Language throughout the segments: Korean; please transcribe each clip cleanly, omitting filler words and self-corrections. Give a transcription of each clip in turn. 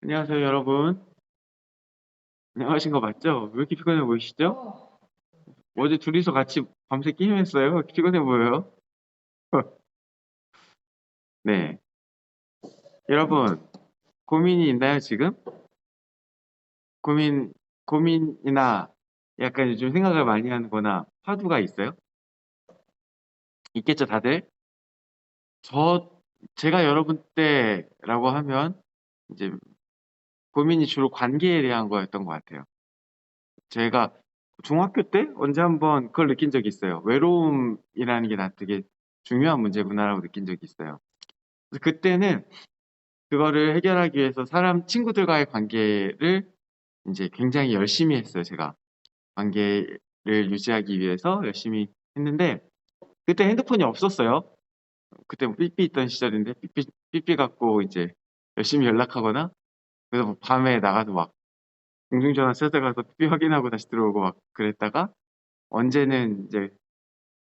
안녕하세요, 여러분. 안녕하신 거 맞죠? 왜 이렇게 피곤해 보이시죠? 어제 둘이서 같이 밤새 게임했어요. 왜 이렇게 피곤해 보여요? 네. 여러분, 고민이 있나요, 지금? 고민, 고민이나 약간 요즘 생각을 많이 하는 거나 화두가 있어요? 있겠죠, 다들? 저, 제가 여러분 때라고 하면 이제 고민이 주로 관계에 대한 거였던 것 같아요. 제가 중학교 때 언제 한번 그걸 느낀 적이 있어요. 외로움이라는 게 나 되게 중요한 문제구나라고 느낀 적이 있어요. 그래서 그때는 그거를 해결하기 위해서 친구들과의 관계를 이제 굉장히 열심히 했어요, 제가. 관계를 유지하기 위해서 열심히 했는데, 그때 핸드폰이 없었어요. 그때 뭐 삐삐 있던 시절인데, 삐삐 갖고 이제 열심히 연락하거나, 그래서 뭐 밤에 나가서 막 공중전화 찾아가서 삐삐 확인하고 다시 들어오고 막 그랬다가, 언제는 이제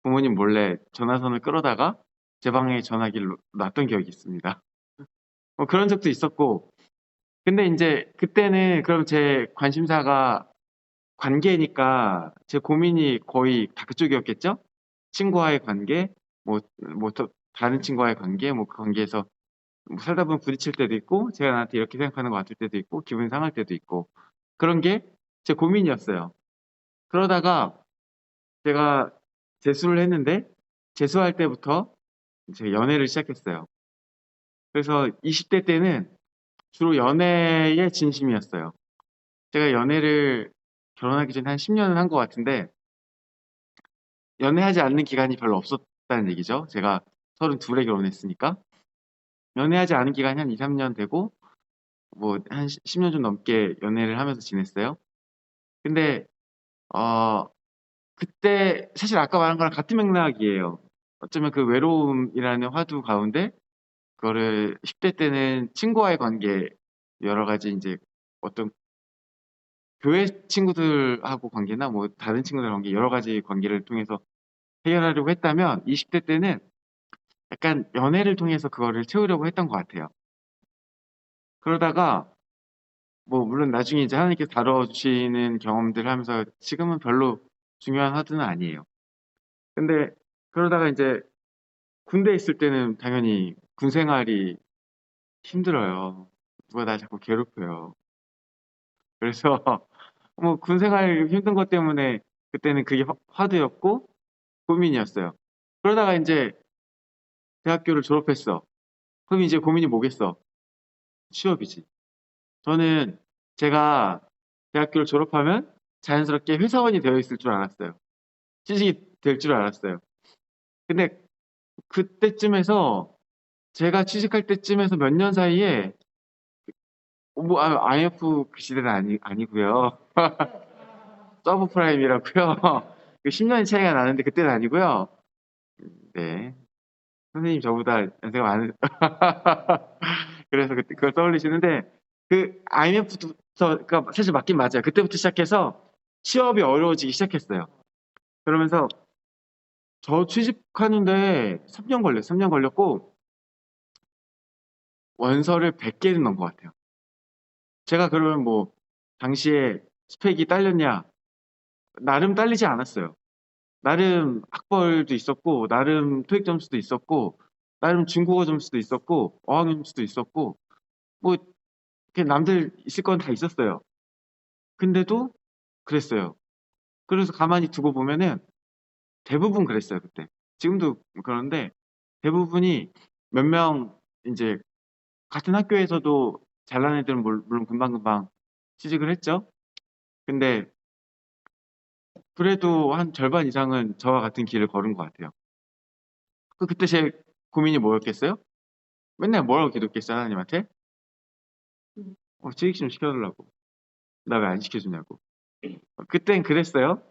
부모님 몰래 전화선을 끌어다가 제 방에 전화기를 놨던 기억이 있습니다. 그런 적도 있었고, 근데 이제 그때는 그럼 제 관심사가 관계니까 제 고민이 거의 다 그쪽이었겠죠? 친구와의 관계, 다른 친구와의 관계, 그 관계에서 뭐 살다 보면 부딪힐 때도 있고, 제가 나한테 이렇게 생각하는 것 같을 때도 있고, 기분이 상할 때도 있고, 그런 게 제 고민이었어요. 그러다가 제가 재수를 했는데, 재수할 때부터 제가 연애를 시작했어요. 그래서 20대 때는 주로 연애에 진심이었어요. 제가 연애를 결혼하기 전에 한 10년은 한 것 같은데, 연애하지 않는 기간이 별로 없었다는 얘기죠. 제가 32에 결혼했으니까. 연애하지 않은 기간이 한 2, 3년 되고, 뭐, 한 10년 좀 넘게 연애를 하면서 지냈어요. 근데, 어, 그때, 사실 아까 말한 거랑 같은 맥락이에요. 어쩌면 그 외로움이라는 화두 가운데, 그거를 10대 때는 친구와의 관계, 여러 가지 이제 어떤 교회 친구들하고 관계나 뭐 다른 친구들 관계, 여러 가지 관계를 통해서 해결하려고 했다면 20대 때는 약간 연애를 통해서 그거를 채우려고 했던 것 같아요. 그러다가 뭐 물론 나중에 이제 하나님께서 다뤄주시는 경험들을 하면서 지금은 별로 중요한 화두는 아니에요. 근데 그러다가 이제 군대에 있을 때는 당연히 군 생활이 힘들어요. 누가 나 자꾸 괴롭혀요. 그래서 뭐 군 생활 힘든 것 때문에 그때는 그게 화두였고 고민이었어요. 그러다가 이제 대학교를 졸업했어. 그럼 이제 고민이 뭐겠어? 취업이지. 저는 제가 대학교를 졸업하면 자연스럽게 회사원이 되어 있을 줄 알았어요. 취직이 될 줄 알았어요. 근데 그때쯤에서 제가 취직할 때쯤에서 몇 년 사이에 IMF 그 시대는 아니고요. 서브프라임이라고요. 10년의 차이가 나는데 그때는 아니고요. 네. 선생님 저보다 연세가 많은 그래서 그걸 떠올리시는데 그 IMF부터 그러니까 사실 맞긴 맞아요. 그때부터 시작해서 취업이 어려워지기 시작했어요. 그러면서 저 취직하는데 3년 걸렸어요. 3년 걸렸고 원서를 100개는 넣은 것 같아요. 제가 그러면 뭐 당시에 스펙이 딸렸냐? 나름 딸리지 않았어요. 나름 학벌도 있었고 나름 토익 점수도 있었고 나름 중국어 점수도 있었고 어학 점수도 있었고 뭐 이렇게 남들 있을 건 다 있었어요. 근데도 그랬어요. 그래서 가만히 두고 보면은 대부분 그랬어요, 그때. 지금도 그러는데 대부분이 몇 명 이제 같은 학교에서도 잘난 애들은 물론 금방금방 취직을 했죠. 근데 그래도 한 절반 이상은 저와 같은 길을 걸은 것 같아요. 그때 제 고민이 뭐였겠어요? 맨날 뭐라고 기도했겠어요, 하나님한테? 취직 좀 시켜달라고. 나 왜 안 시켜주냐고. 그땐 그랬어요.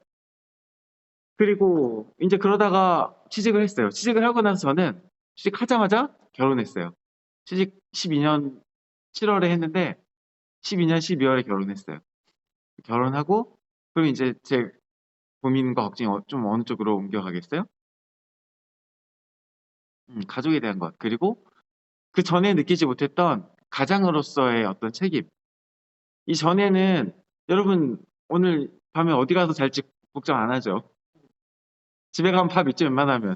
그리고 이제 그러다가 취직을 했어요. 취직을 하고 나서 저는 취직하자마자 결혼했어요. 취직 12년 7월에 했는데 12년 12월에 결혼했어요. 결혼하고 그럼 이제 제 고민과 걱정이 좀 어느 쪽으로 옮겨가겠어요? 가족에 대한 것. 그리고 그 전에 느끼지 못했던 가장으로서의 어떤 책임. 이전에는 여러분 오늘 밤에 어디 가서 잘지 걱정 안 하죠. 집에 가면 밥 있죠, 웬만하면.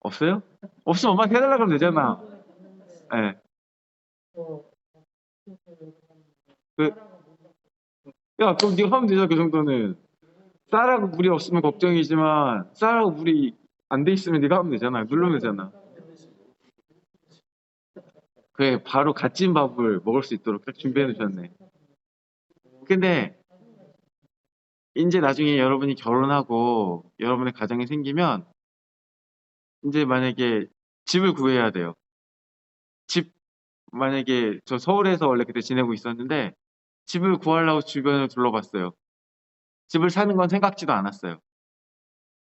없어요? 없으면 엄마한테 해달라 그러면 되잖아. 예. 그, 야, 그럼 네가 하면 되잖아, 그 정도는. 쌀하고 물이 없으면 걱정이지만, 쌀하고 물이 안 돼 있으면 네가 하면 되잖아. 누르면 되잖아. 그래, 바로 갓 지은 밥을 먹을 수 있도록 딱 준비해 놓으셨네. 근데, 이제 나중에 여러분이 결혼하고, 여러분의 가정이 생기면, 이제 만약에 집을 구해야 돼요. 집, 만약에 저 서울에서 원래 그때 지내고 있었는데, 집을 구하려고 주변을 둘러봤어요. 집을 사는 건 생각지도 않았어요.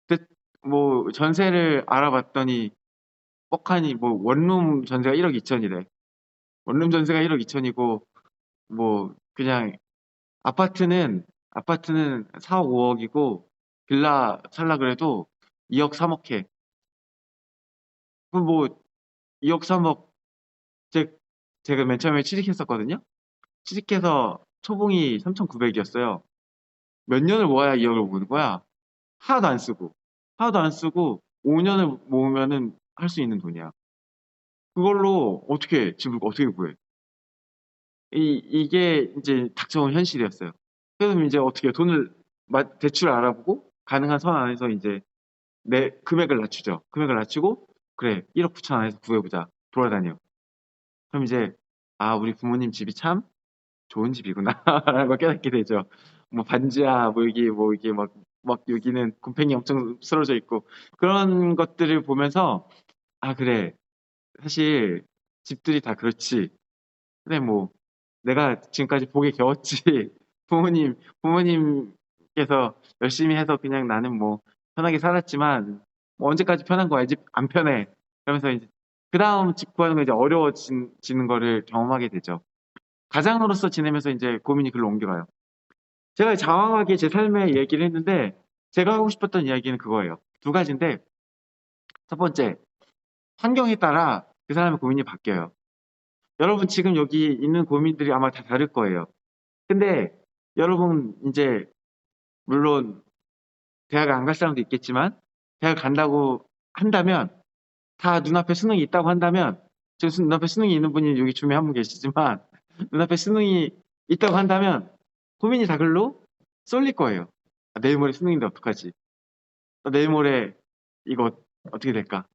근데 뭐 전세를 알아봤더니 뻑하니 뭐 원룸 전세가 1억 2천이래. 원룸 전세가 1억 2천이고 뭐 그냥 아파트는 4억 5억이고 빌라 살라 그래도 2억 3억 해. 그럼 뭐 2억 3억 제, 제가 맨 처음에 취직했었거든요. 취직해서 초봉이 3,900이었어요. 몇 년을 모아야 2억을 모으는 거야? 하나도 안 쓰고. 하나도 안 쓰고 5년을 모으면은 할 수 있는 돈이야. 그걸로 어떻게 집을 어떻게 구해? 이게 이제 닥쳐온 현실이었어요. 그래서 이제 어떻게 돈을 대출 알아보고 가능한 선 안에서 이제 내 금액을 낮추죠. 금액을 낮추고 그래 1억 9천 안에서 구해보자. 돌아다녀. 그럼 이제 아 우리 부모님 집이 참 좋은 집이구나라는 걸 깨닫게 되죠. 뭐 반지하 뭐 여기 뭐 이게 막 여기는 곰팡이 엄청 쓰러져 있고 그런 것들을 보면서 아 그래 사실 집들이 다 그렇지. 그래 뭐 내가 지금까지 복에 겨웠지. 부모님께서 열심히 해서 그냥 나는 뭐 편하게 살았지만 뭐 언제까지 편한 거야? 집 안 편해. 그러면서 이제 그 다음 집 구하는 거 이제 어려워지는 거를 경험하게 되죠. 가장으로서 지내면서 이제 고민이 글로 옮겨가요. 제가 장황하게 제 삶의 얘기를 했는데 제가 하고 싶었던 이야기는 그거예요. 두 가지인데 첫 번째 환경에 따라 그 사람의 고민이 바뀌어요. 여러분 지금 여기 있는 고민들이 아마 다 다를 거예요. 근데 여러분 이제 물론 대학 안 갈 사람도 있겠지만 대학 간다고 한다면 다 눈앞에 수능이 있다고 한다면 지금 눈앞에 수능이 있는 분이 여기 주변에 한 분 계시지만 눈앞에 수능이 있다고 한다면 고민이 다 글로 쏠릴 거예요. 아, 내일 모레 수능인데 어떡하지? 내일 모레 이거 어떻게 될까?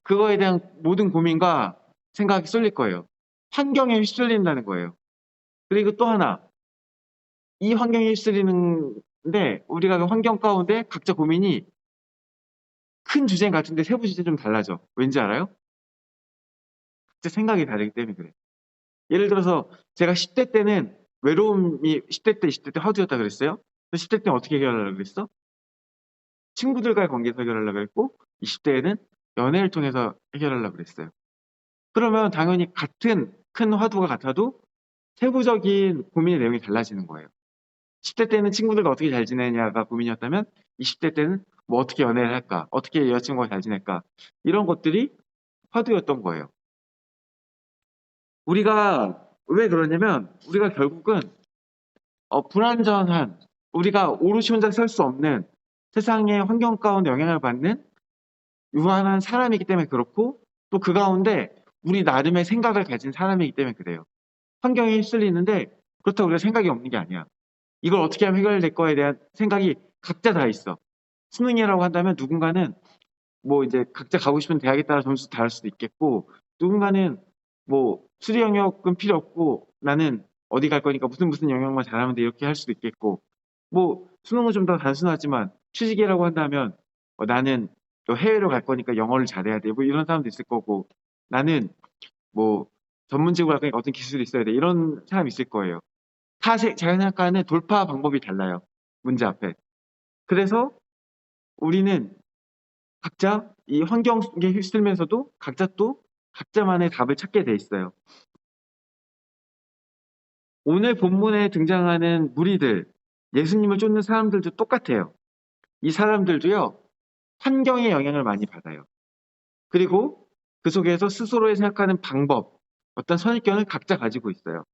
그거에 대한 모든 고민과 생각이 쏠릴 거예요. 환경에 휩쓸린다는 거예요. 그리고 또 하나 이 환경에 휩쓸리는데 우리가 그 환경 가운데 각자 고민이 큰 주제는 같은데 세부 주제 좀 달라져. 왠지 알아요? 각자 생각이 다르기 때문에 그래. 예를 들어서 제가 10대 때는 외로움이 10대 때, 20대 때 화두였다 그랬어요. 10대 때는 어떻게 해결하려고 그랬어? 친구들과의 관계에서 해결하려고 그랬고 20대에는 연애를 통해서 해결하려고 그랬어요. 그러면 당연히 같은 큰 화두가 같아도 세부적인 고민의 내용이 달라지는 거예요. 10대 때는 친구들과 어떻게 잘 지내냐가 고민이었다면 20대 때는 뭐 어떻게 연애를 할까? 어떻게 여자친구가 잘 지낼까? 이런 것들이 화두였던 거예요. 우리가 왜 그러냐면 우리가 결국은 불완전한 우리가 오롯이 혼자 설 수 없는 세상의 환경 가운데 영향을 받는 유한한 사람이기 때문에 그렇고 또 그 가운데 우리 나름의 생각을 가진 사람이기 때문에 그래요. 환경에 휩쓸리는데 그렇다고 우리가 생각이 없는 게 아니야. 이걸 어떻게 하면 해결될 거에 대한 생각이 각자 다 있어. 수능이라고 한다면 누군가는 뭐 이제 각자 가고 싶은 대학에 따라 점수 다를 수도 있겠고 누군가는 뭐 수리 영역은 필요 없고 나는 어디 갈 거니까 무슨 영역만 잘하면 돼 이렇게 할 수도 있겠고 뭐 수능은 좀 더 단순하지만 취직이라고 한다면 나는 또 해외로 갈 거니까 영어를 잘해야 돼 뭐 이런 사람도 있을 거고 나는 뭐 전문직으로 갈 거니까 어떤 기술이 있어야 돼 이런 사람이 있을 거예요. 자기 생각하는 돌파 방법이 달라요. 문제 앞에. 그래서 우리는 각자 이 환경에 휩쓸면서도 각자 또 각자만의 답을 찾게 돼 있어요. 오늘 본문에 등장하는 무리들, 예수님을 쫓는 사람들도 똑같아요. 이 사람들도요, 환경의 영향을 많이 받아요. 그리고 그 속에서 스스로의 생각하는 방법, 어떤 선입견을 각자 가지고 있어요.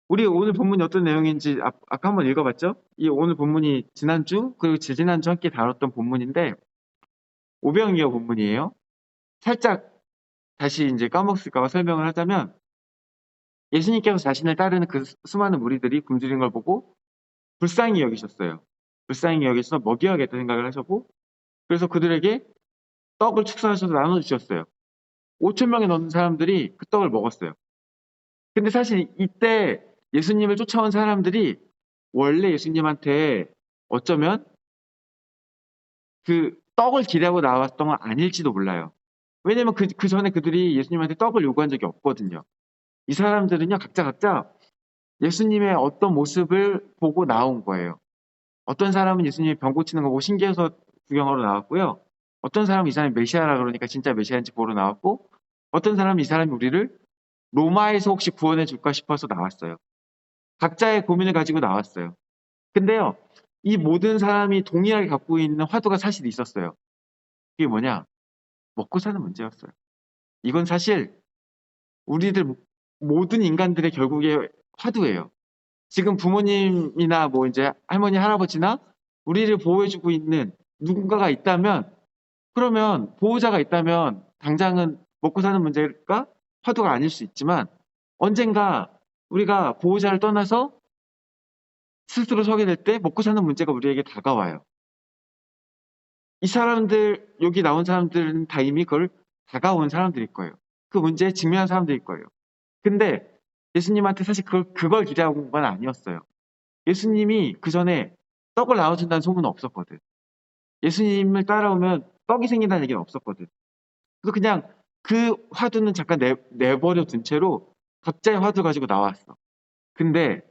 우리 오늘 본문이 어떤 내용인지 아까 한번 읽어봤죠? 이 오늘 본문이 지난주 그리고 지지난주 함께 다뤘던 본문인데 오병이어 본문이에요. 살짝 다시 이제 까먹을까 봐 설명을 하자면 예수님께서 자신을 따르는 그 수많은 무리들이 굶주린 걸 보고 불쌍히 여기셨어요. 불쌍히 여기셔서 먹여야겠다 생각을 하셨고 그래서 그들에게 떡을 축사하셔서 나눠주셨어요. 5천 명에 넘는 사람들이 그 떡을 먹었어요. 근데 사실 이때 예수님을 쫓아온 사람들이 원래 예수님한테 어쩌면 그 떡을 기대하고 나왔던 건 아닐지도 몰라요. 왜냐면 그 전에 그들이 예수님한테 떡을 요구한 적이 없거든요. 이 사람들은요, 각자 예수님의 어떤 모습을 보고 나온 거예요. 어떤 사람은 예수님이 병 고치는 거 보고 신기해서 구경하러 나왔고요. 어떤 사람은 이 사람이 메시아라 그러니까 진짜 메시아인지 보러 나왔고, 어떤 사람은 이 사람이 우리를 로마에서 혹시 구원해 줄까 싶어서 나왔어요. 각자의 고민을 가지고 나왔어요. 근데요, 이 모든 사람이 동일하게 갖고 있는 화두가 사실 있었어요. 그게 뭐냐? 먹고 사는 문제였어요. 이건 사실 우리들 모든 인간들의 결국의 화두예요. 지금 부모님이나 뭐 이제 할머니, 할아버지나 우리를 보호해주고 있는 누군가가 있다면, 그러면 보호자가 있다면 당장은 먹고 사는 문제가 화두가 아닐 수 있지만 언젠가 우리가 보호자를 떠나서 스스로 서게 될 때 먹고 사는 문제가 우리에게 다가와요. 이 사람들, 여기 나온 사람들은 다 이미 그걸 다가온 사람들일 거예요. 그 문제에 직면한 사람들일 거예요. 근데 예수님한테 사실 그걸 기대한 건 아니었어요. 예수님이 그 전에 떡을 나눠준다는 소문은 없었거든. 예수님을 따라오면 떡이 생긴다는 얘기는 없었거든. 그래서 그냥 그 화두는 잠깐 내버려 둔 채로 각자의 화두 가지고 나왔어. 근데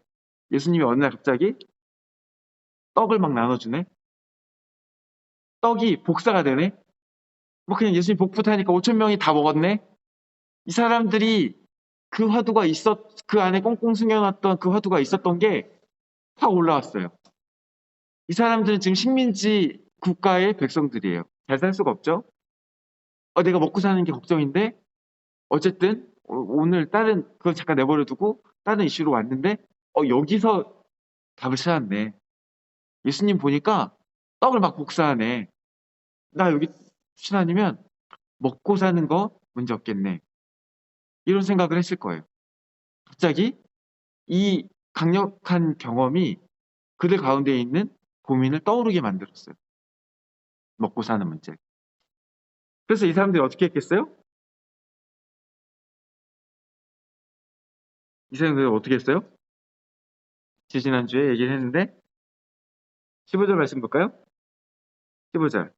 예수님이 어느 날 갑자기 떡을 막 나눠주네? 떡이 복사가 되네? 뭐 그냥 예수님 복붙하니까 5천 명이 다 먹었네? 이 사람들이 그 안에 꽁꽁 숨겨놨던 그 화두가 있었던 게 확 올라왔어요. 이 사람들은 지금 식민지 국가의 백성들이에요. 잘 살 수가 없죠? 내가 먹고 사는 게 걱정인데, 어쨌든, 오늘 그걸 잠깐 내버려 두고, 다른 이슈로 왔는데, 여기서 답을 찾았네. 예수님 보니까 떡을 막 복사하네. 나 여기 신하니면 먹고 사는 거 문제 없겠네. 이런 생각을 했을 거예요. 갑자기 이 강력한 경험이 그들 가운데 있는 고민을 떠오르게 만들었어요. 먹고 사는 문제. 그래서 이 사람들이 어떻게 했겠어요? 이 사람들이 어떻게 했어요? 지난주에 얘기를 했는데 15절 말씀 볼까요? 15절.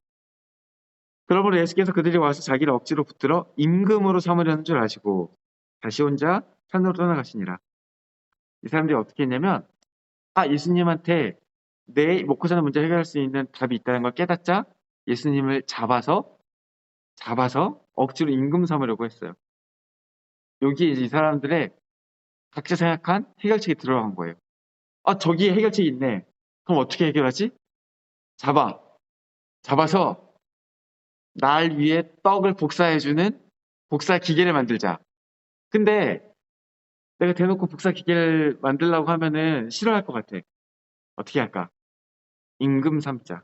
그러므로 예수께서 그들이 와서 자기를 억지로 붙들어 임금으로 삼으려는 줄 아시고 다시 혼자 산으로 떠나가시니라. 이 사람들이 어떻게 했냐면 예수님한테 내 먹고 사는 문제 해결할 수 있는 답이 있다는 걸 깨닫자 예수님을 잡아서 억지로 임금 삼으려고 했어요. 여기에 이 사람들의 각자 생각한 해결책이 들어간 거예요. 저기에 해결책이 있네. 그럼 어떻게 해결하지? 잡아서 날 위해 떡을 복사해주는 복사 기계를 만들자. 근데 내가 대놓고 복사 기계를 만들려고 하면은 싫어할 것 같아. 어떻게 할까? 임금 삼자.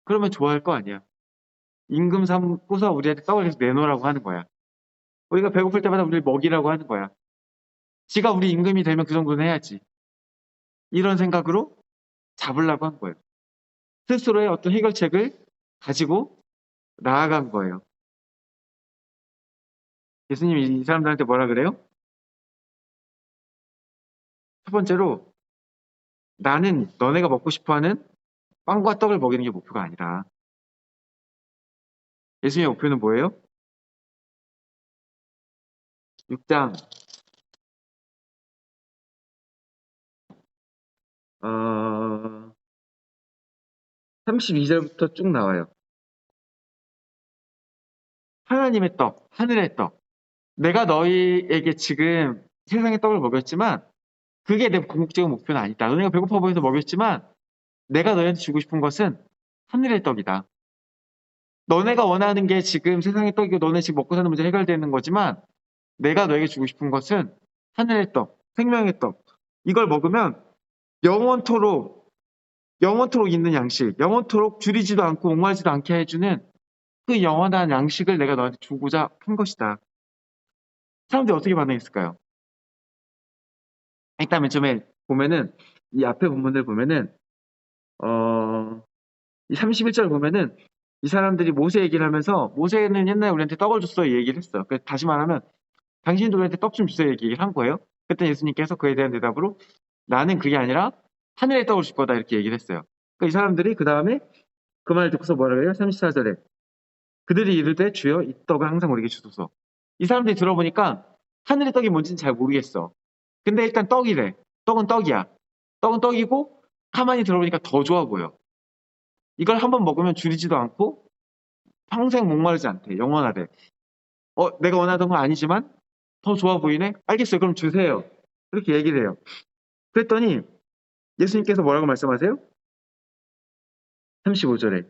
그러면 좋아할 거 아니야. 임금 삼고서 우리한테 떡을 계속 내놓으라고 하는 거야. 우리가 배고플 때마다 우리를 먹이라고 하는 거야. 지가 우리 임금이 되면 그 정도는 해야지. 이런 생각으로 잡으려고 한 거예요. 스스로의 어떤 해결책을 가지고 나아간 거예요. 예수님이 이 사람들한테 뭐라 그래요? 첫 번째로 나는 너네가 먹고 싶어하는 빵과 떡을 먹이는 게 목표가 아니다. 예수님의 목표는 뭐예요? 6장 32절부터 쭉 나와요. 하나님의 떡, 하늘의 떡. 내가 너희에게 지금 세상의 떡을 먹였지만 그게 내 궁극적인 목표는 아니다. 너네가 배고파 보여서 먹였지만 내가 너희한테 주고 싶은 것은 하늘의 떡이다. 너네가 원하는 게 지금 세상의 떡이고 너네 지금 먹고 사는 문제 해결되는 거지만 내가 너에게 주고 싶은 것은 하늘의 떡, 생명의 떡. 이걸 먹으면 영원토록 있는 양식, 영원토록 줄이지도 않고 목마르지도 않게 해주는 그 영원한 양식을 내가 너한테 주고자 한 것이다. 사람들이 어떻게 반응했을까요? 일단 맨 처음에 보면은 이 앞에 본문들 보면은 이 31절 보면은 이 사람들이 모세 얘기를 하면서 모세는 옛날에 우리한테 떡을 줬어 이 얘기를 했어. 그래서 다시 말하면 당신도 우리한테 떡 좀 주세요 얘기를 한 거예요. 그때 예수님께서 그에 대한 대답으로 나는 그게 아니라 하늘의 떡을 줄 거다 이렇게 얘기를 했어요. 그러니까 이 사람들이 그 다음에 그 말을 듣고서 뭐라 그래요? 34절에 그들이 이르되 주여 이 떡을 항상 우리에게 주소서. 이 사람들이 들어보니까 하늘의 떡이 뭔지는 잘 모르겠어. 근데 일단 떡이래. 떡은 떡이야. 떡은 떡이고 가만히 들어보니까 더 좋아 보여. 이걸 한번 먹으면 줄이지도 않고 평생 목마르지 않대. 영원하대. 내가 원하던 건 아니지만 더 좋아 보이네? 알겠어요. 그럼 주세요. 이렇게 얘기를 해요. 그랬더니 예수님께서 뭐라고 말씀하세요? 35절에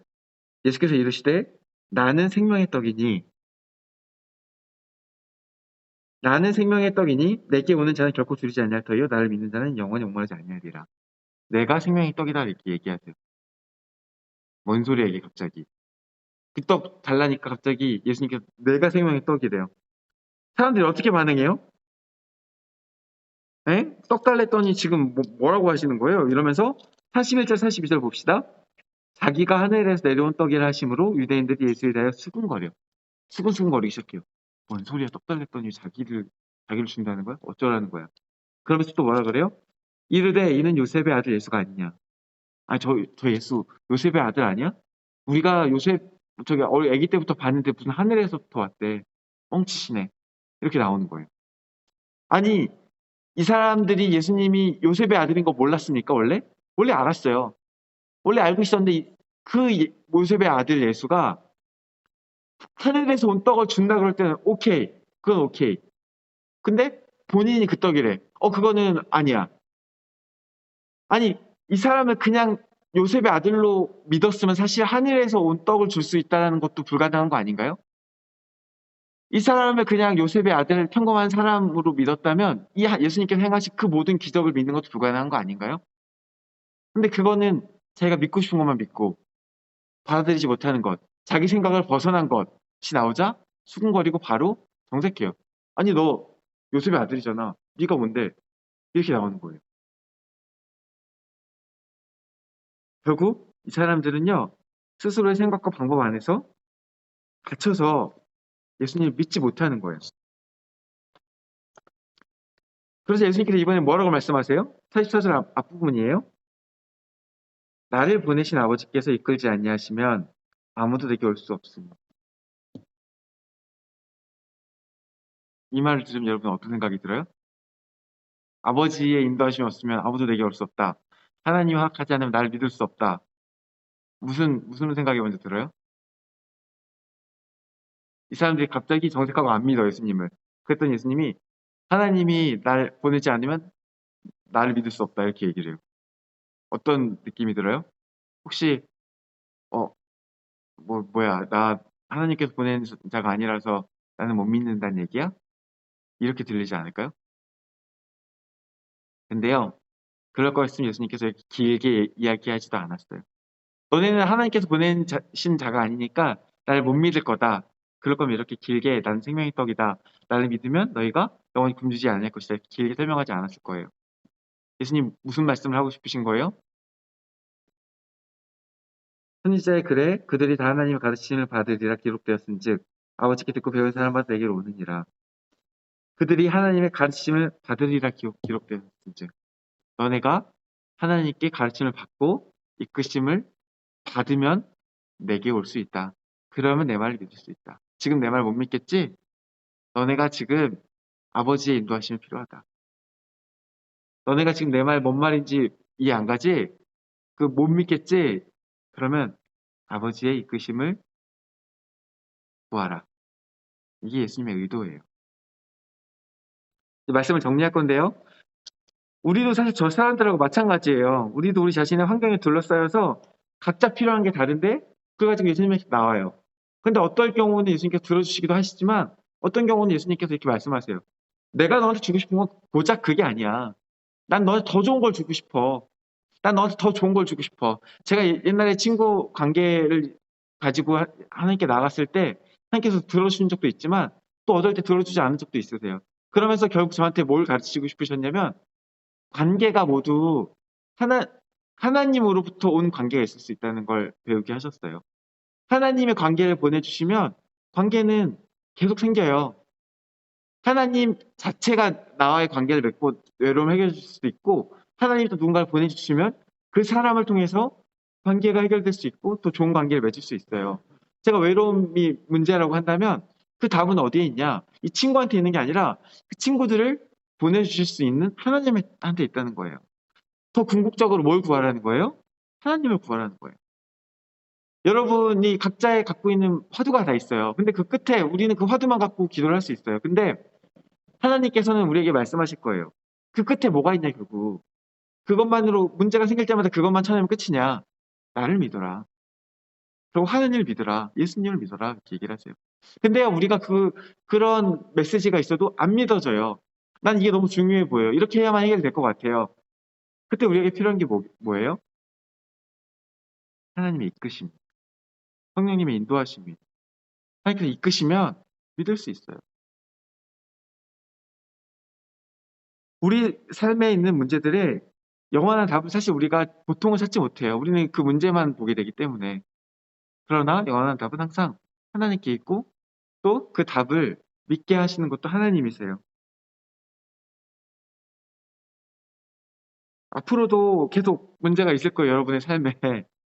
예수께서 이르시되 나는 생명의 떡이니 내게 오는 자는 결코 줄이지 아니할 터이요 나를 믿는 자는 영원히 목마르지 아니하리라. 내가 생명의 떡이다 이렇게 얘기하세요. 뭔 소리야 이게 갑자기. 그 떡 달라니까 갑자기 예수님께서 내가 생명의 떡이래요. 사람들이 어떻게 반응해요? 에? 떡 달랬더니 지금 뭐라고 하시는 거예요? 이러면서 41절 42절 봅시다. 자기가 하늘에서 내려온 떡이라 하심으로 유대인들이 예수에 대하여 수근수근거리기 시작해요. 뭔 소리야 떡 달랬더니 자기를 준다는 거야? 어쩌라는 거야? 그러면서 또 뭐라 그래요? 이르되 이는 요셉의 아들 예수가 아니냐. 아니 저 예수 요셉의 아들 아니야? 우리가 요셉 아기 때부터 봤는데 무슨 하늘에서부터 왔대. 뻥치시네. 이렇게 나오는 거예요. 아니 이 사람들이 예수님이 요셉의 아들인 거 몰랐습니까 원래? 원래 알았어요. 원래 알고 있었는데 그 요셉의 아들 예수가 하늘에서 온 떡을 준다 그럴 때는 오케이. 그건 오케이. 근데 본인이 그 떡이래. 그거는 아니야. 아니 이 사람을 그냥 요셉의 아들로 믿었으면 사실 하늘에서 온 떡을 줄 수 있다는 것도 불가능한 거 아닌가요? 이 사람을 그냥 요셉의 아들 평범한 사람으로 믿었다면 이 예수님께서 행하신 그 모든 기적을 믿는 것도 불가능한 거 아닌가요? 근데 그거는 자기가 믿고 싶은 것만 믿고 받아들이지 못하는 것, 자기 생각을 벗어난 것이 나오자 수근거리고 바로 정색해요. 아니 너 요셉의 아들이잖아. 네가 뭔데? 이렇게 나오는 거예요. 결국 이 사람들은요. 스스로의 생각과 방법 안에서 갇혀서 예수님을 믿지 못하는 거예요. 그래서 예수님께서 이번에 뭐라고 말씀하세요? 44절 앞부분이에요. 나를 보내신 아버지께서 이끌지 아니하시면 아무도 내게 올 수 없습니다. 이 말을 들으면 여러분 어떤 생각이 들어요? 아버지의 인도하심이 없으면 아무도 내게 올 수 없다. 하나님 허락하지 않으면 나를 믿을 수 없다. 무슨 생각이 먼저 들어요? 이 사람들이 갑자기 정색하고 안 믿어 예수님을. 그랬더니 예수님이 하나님이 날 보내지 않으면 나를 믿을 수 없다 이렇게 얘기를 해요. 어떤 느낌이 들어요? 혹시 뭐야 나 하나님께서 보낸 자가 아니라서 나는 못 믿는다는 얘기야? 이렇게 들리지 않을까요? 근데요 그럴 거였으면 예수님께서 이렇게 길게 이야기하지도 않았어요. 너네는 하나님께서 보내신 자가 아니니까 나를 못 믿을 거다. 그럴 거면 이렇게 길게 나는 생명의 떡이다. 나를 믿으면 너희가 영원히 굶주지 않을 것이다. 이렇게 길게 설명하지 않았을 거예요. 예수님 무슨 말씀을 하고 싶으신 거예요? 선지자의 글에 그들이 다 하나님의 가르침을 받으리라 기록되었은즉 아버지께 듣고 배운 사람마다 내게로 오느니라. 그들이 하나님의 가르침을 받으리라 기록되었은즉 너네가 하나님께 가르침을 받고 이끄심을 받으면 내게 올 수 있다. 그러면 내 말을 믿을 수 있다. 지금 내 말 못 믿겠지? 너네가 지금 아버지의 인도하심이 필요하다. 너네가 지금 내 말 뭔 말인지 이해 안 가지? 그 못 믿겠지? 그러면 아버지의 이끄심을 구하라. 이게 예수님의 의도예요. 이 말씀을 정리할 건데요. 우리도 사실 저 사람들하고 마찬가지예요. 우리도 우리 자신의 환경에 둘러싸여서 각자 필요한 게 다른데 그거 가지고 예수님에게 나와요. 근데 어떨 경우는 예수님께서 들어주시기도 하시지만 어떤 경우는 예수님께서 이렇게 말씀하세요. 내가 너한테 주고 싶은 건 고작 그게 아니야. 난 너한테 더 좋은 걸 주고 싶어. 난 너한테 더 좋은 걸 주고 싶어. 제가 옛날에 친구 관계를 가지고 하나님께 나갔을 때 하나님께서 들어주신 적도 있지만 또 어떨 때 들어주지 않은 적도 있으세요. 그러면서 결국 저한테 뭘 가르치고 싶으셨냐면 관계가 모두 하나, 하나님으로부터 온 관계가 있을 수 있다는 걸 배우게 하셨어요. 하나님의 관계를 보내주시면 관계는 계속 생겨요. 하나님 자체가 나와의 관계를 맺고 외로움을 해결해 줄 수도 있고 하나님이 또 누군가를 보내주시면 그 사람을 통해서 관계가 해결될 수 있고 또 좋은 관계를 맺을 수 있어요. 제가 외로움이 문제라고 한다면 그 답은 어디에 있냐? 이 친구한테 있는 게 아니라 그 친구들을 보내주실 수 있는 하나님한테 있다는 거예요. 더 궁극적으로 뭘 구하라는 거예요? 하나님을 구하라는 거예요. 여러분이 각자의 갖고 있는 화두가 다 있어요. 근데 그 끝에 우리는 그 화두만 갖고 기도를 할 수 있어요. 근데 하나님께서는 우리에게 말씀하실 거예요. 그 끝에 뭐가 있냐 결국. 그것만으로 문제가 생길 때마다 그것만 찾으면 끝이냐. 나를 믿어라. 그리고 하나님을 믿어라. 예수님을 믿어라. 이렇게 얘기를 하세요. 근데 우리가 그런 메시지가 있어도 안 믿어져요. 난 이게 너무 중요해 보여요. 이렇게 해야만 해결될 것 같아요. 그때 우리에게 필요한 게 뭐예요? 하나님의 이끄심, 성령님의 인도하심이. 하나님께서 이끄시면 믿을 수 있어요. 우리 삶에 있는 문제들의 영원한 답은 사실 우리가 보통은 찾지 못해요. 우리는 그 문제만 보게 되기 때문에. 그러나 영원한 답은 항상 하나님께 있고 또 그 답을 믿게 하시는 것도 하나님이세요. 앞으로도 계속 문제가 있을 거예요, 여러분의 삶에.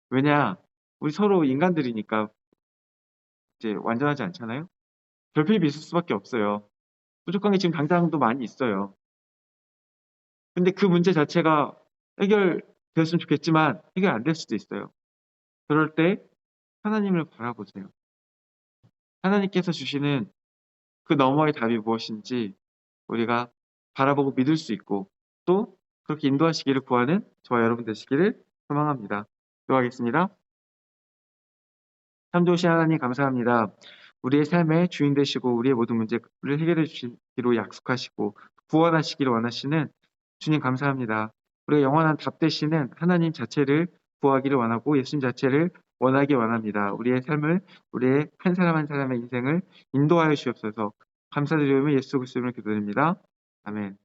왜냐, 우리 서로 인간들이니까 이제 완전하지 않잖아요? 결핍이 있을 수밖에 없어요. 부족한 게 지금 당장도 많이 있어요. 근데 그 문제 자체가 해결되었으면 좋겠지만 해결 안 될 수도 있어요. 그럴 때 하나님을 바라보세요. 하나님께서 주시는 그 너머의 답이 무엇인지 우리가 바라보고 믿을 수 있고 또 그렇게 인도하시기를 구하는 저와 여러분 되시기를 소망합니다. 기도하겠습니다. 참 좋으신 하나님 감사합니다. 우리의 삶의 주인 되시고 우리의 모든 문제를 해결해 주시기로 약속하시고 구원하시기를 원하시는 주님 감사합니다. 우리가 영원한 답 되시는 하나님 자체를 구하기를 원하고 예수님 자체를 원하기 원합니다. 우리의 삶을 우리의 한 사람 한 사람의 인생을 인도하여 주옵소서. 감사드리며 예수 그리스도로 기도드립니다. 아멘.